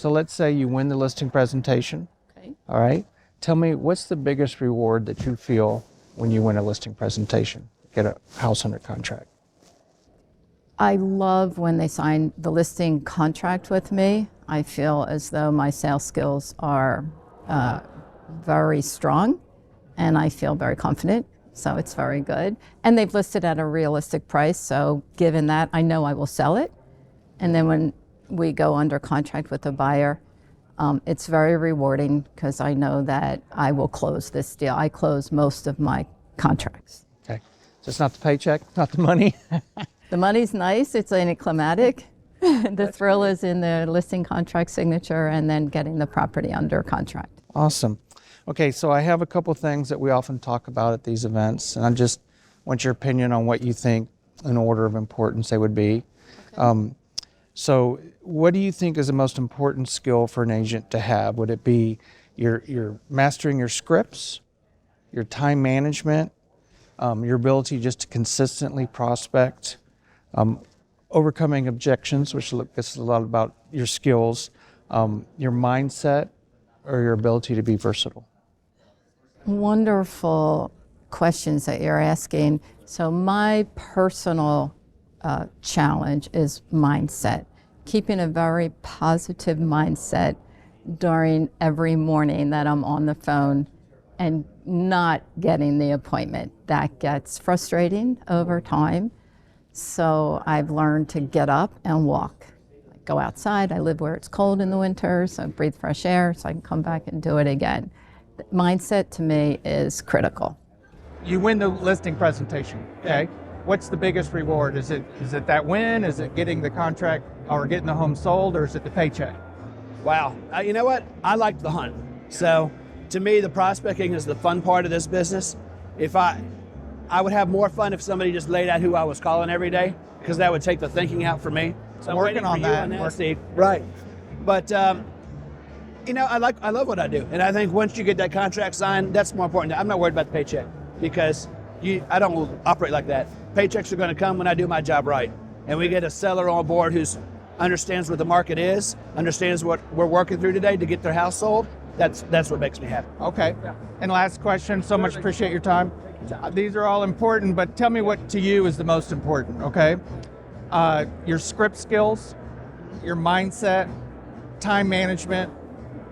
So let's say you win the listing presentation. Okay. All right. Tell me, what's the biggest reward that you feel when you win a listing presentation, get a house under contract? I love when they sign the listing contract with me. I feel as though my sales skills are very strong, and I feel very confident, so it's very good. And they've listed at a realistic price, so given that, I know I will sell it. And then when we go under contract with the buyer, it's very rewarding because I know that I will close this deal. I close most of my contracts. Okay. So it's not the paycheck, not the money. The money's nice, it's anticlimactic. The thrill is in the listing contract signature and then getting the property under contract. Awesome. Okay, so I have a couple things that we often talk about at these events, and I just want your opinion on what you think in order of importance they would be. Okay. So what do you think is the most important skill for an agent to have? Would it be your mastering your scripts, your time management, your ability just to consistently prospect, overcoming objections, which is a lot about your skills, your mindset, or your ability to be versatile? Wonderful questions that you're asking. So my personal challenge is mindset. Keeping a very positive mindset during every morning that I'm on the phone and not getting the appointment. That gets frustrating over time. So I've learned to get up and walk. I go outside. I live where it's cold in the winter, so I breathe fresh air so I can come back and do it again. Mindset to me is critical. You win the listing presentation, okay? What's the biggest reward? Is it that win? Is it getting the contract or getting the home sold, or is it the paycheck? Wow. You know what? I like the hunt. So to me, the prospecting is the fun part of this business. If I would have more fun if somebody just laid out who I was calling every day, because that would take the thinking out for me. So I'm working on that. Steve. Right. But you know, I love what I do, and I think once you get that contract signed, that's more important. I'm not worried about the paycheck because I don't operate like that. Paychecks are going to come when I do my job right, and we get a seller on board who understands what the market is, understands what we're working through today to get their house sold. That's what makes me happy. Okay. Yeah. And last question. So much appreciate your time. These are all important, but tell me what to you is the most important. Okay. Your script skills, your mindset, time management,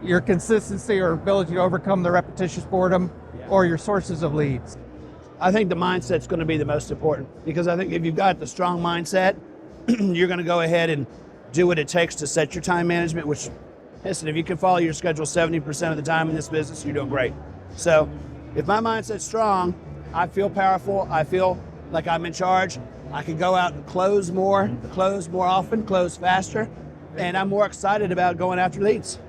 your consistency or ability to overcome the repetitious boredom, or your sources of leads. I think the mindset's going to be the most important, because I think if you've got the strong mindset, you're going to go ahead and do what it takes to set your time management, which, listen, if you can follow your schedule 70% of the time in this business, you're doing great. So if my mindset's strong, I feel powerful, I feel like I'm in charge, I can go out and close more often, close faster, and I'm more excited about going after leads.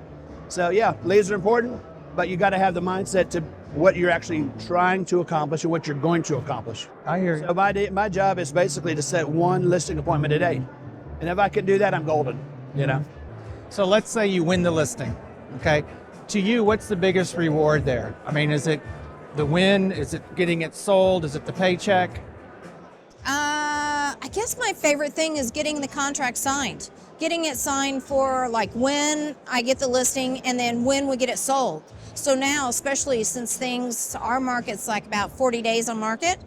So yeah, leads are important, but you got to have the mindset to what you're actually trying to accomplish and what you're going to accomplish. I hear you. So my job is basically to set one listing appointment a day. And if I can do that, I'm golden, you know? So let's say you win the listing, okay? To you, what's the biggest reward there? I mean, is it the win? Is it getting it sold? Is it the paycheck? I guess my favorite thing is getting the contract signed. Getting it signed for like when I get the listing and then when we get it sold. So now, especially since our market's like about 40 days on market.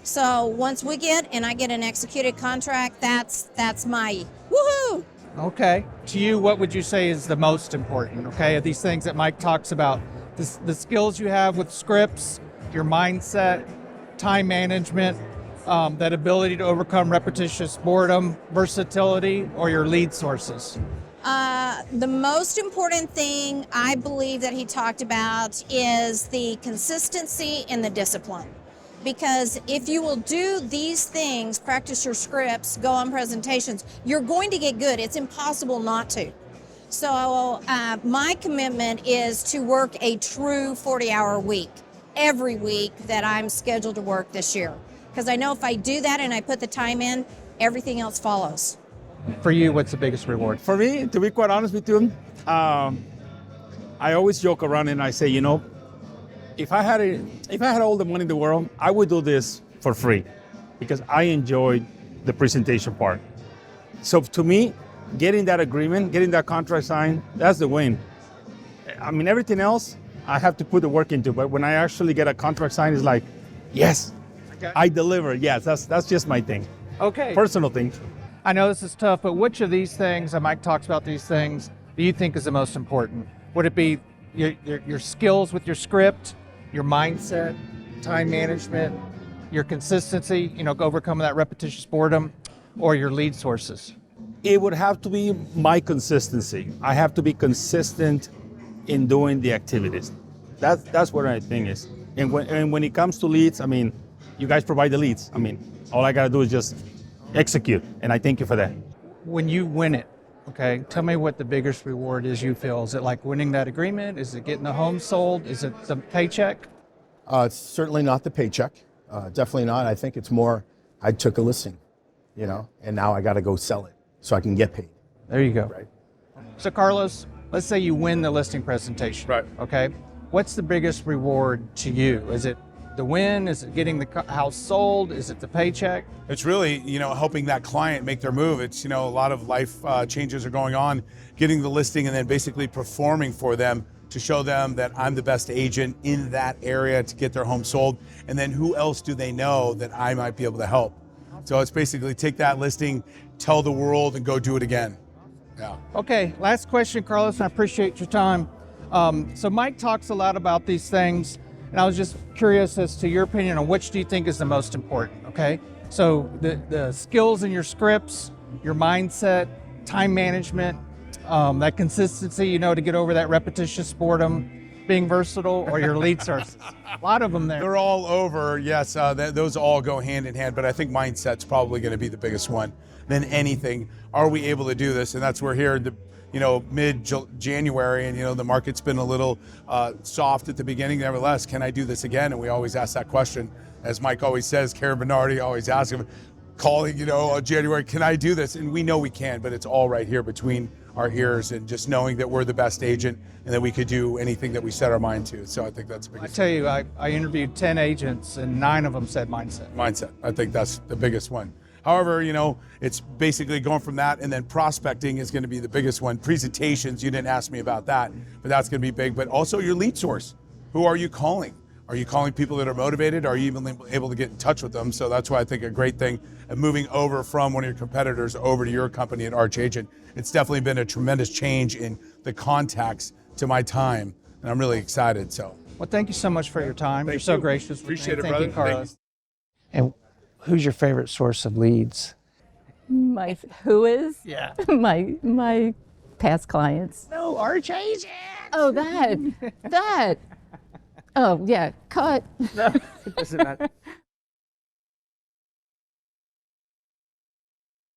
So once we get and I get an executed contract, that's my woohoo. Okay. To you, what would you say is the most important, okay, of these things that Mike talks about? The skills you have with scripts, your mindset, time management, that ability to overcome repetitious boredom, versatility, or your lead sources? The most important thing I believe that he talked about is the consistency and the discipline. Because if you will do these things, practice your scripts, go on presentations, you're going to get good. It's impossible not to. So my commitment is to work a true 40-hour week every week that I'm scheduled to work this year. Because I know if I do that and I put the time in, everything else follows. For you, what's the biggest reward? For me, to be quite honest with you, I always joke around and I say, you know, if I had all the money in the world, I would do this for free because I enjoy the presentation part. So to me, getting that agreement, getting that contract signed, that's the win. I mean, everything else, I have to put the work into, but when I actually get a contract signed, it's like, yes, Okay. I deliver. Yes, that's just my thing. Okay. Personal thing. I know this is tough, but which of these things, and Mike talks about these things, do you think is the most important? Would it be your skills with your script, your mindset, time management, your consistency, overcoming that repetitious boredom, or your lead sources? It would have to be my consistency. I have to be consistent in doing the activities. That's what my thing is. And when it comes to leads, I mean, you guys provide the leads. I mean, all I gotta do is just execute, and I thank you for that. When you win it, okay, tell me what the biggest reward is you feel. Is it like winning that agreement? Is it getting the home sold? Is it the paycheck? It's certainly not the paycheck. Definitely not. I think it's more, I took a listing, and now I got to go sell it so I can get paid. There you go. Right. So Carlos, let's say you win the listing presentation. Right. Okay. What's the biggest reward to you? Is it the win? Is it getting the house sold? Is it the paycheck? It's really, helping that client make their move. It's, a lot of life changes are going on, getting the listing and then basically performing for them to show them that I'm the best agent in that area to get their home sold. And then who else do they know that I might be able to help? So it's basically take that listing, tell the world, and go do it again. Yeah. Okay, last question, Carlos, and I appreciate your time. So Mike talks a lot about these things, and I was just curious as to your opinion on which do you think is the most important, okay? So the skills in your scripts, your mindset, time management, that consistency, to get over that repetitious boredom, being versatile, or your lead sources. A lot of them there. They're all over, yes. Those all go hand in hand, but I think mindset's probably going to be the biggest one than anything. Are we able to do this? And that's we're here in the mid-January, and the market's been a little soft at the beginning. Nevertheless, can I do this again? And we always ask that question. As Mike always says, Karen Bernardi always asks him, calling, January, can I do this? And we know we can, but it's all right here between our ears, and just knowing that we're the best agent and that we could do anything that we set our mind to. So I think that's the I biggest tell you, I interviewed 10 agents, and 9 of them said mindset. mindset. I think that's the biggest one. However, it's basically going from that, and then prospecting is going to be the biggest one. Presentations, you didn't ask me about that, but that's going to be big. But also your lead source. Who are you calling? Are you calling people that are motivated? Are you even able to get in touch with them? So that's why I think a great thing of moving over from one of your competitors over to your company at ArchAgent. It's definitely been a tremendous change in the contacts to my time, and I'm really excited. So, Well, thank you so much for your time. You're so gracious with me. Appreciate it, Thank brother. you, Carlos. Thank And who's your favorite source of leads? Who is? Yeah. My past clients. No, ArchAgent. Oh, that. Oh, yeah, cut. No, it doesn't matter.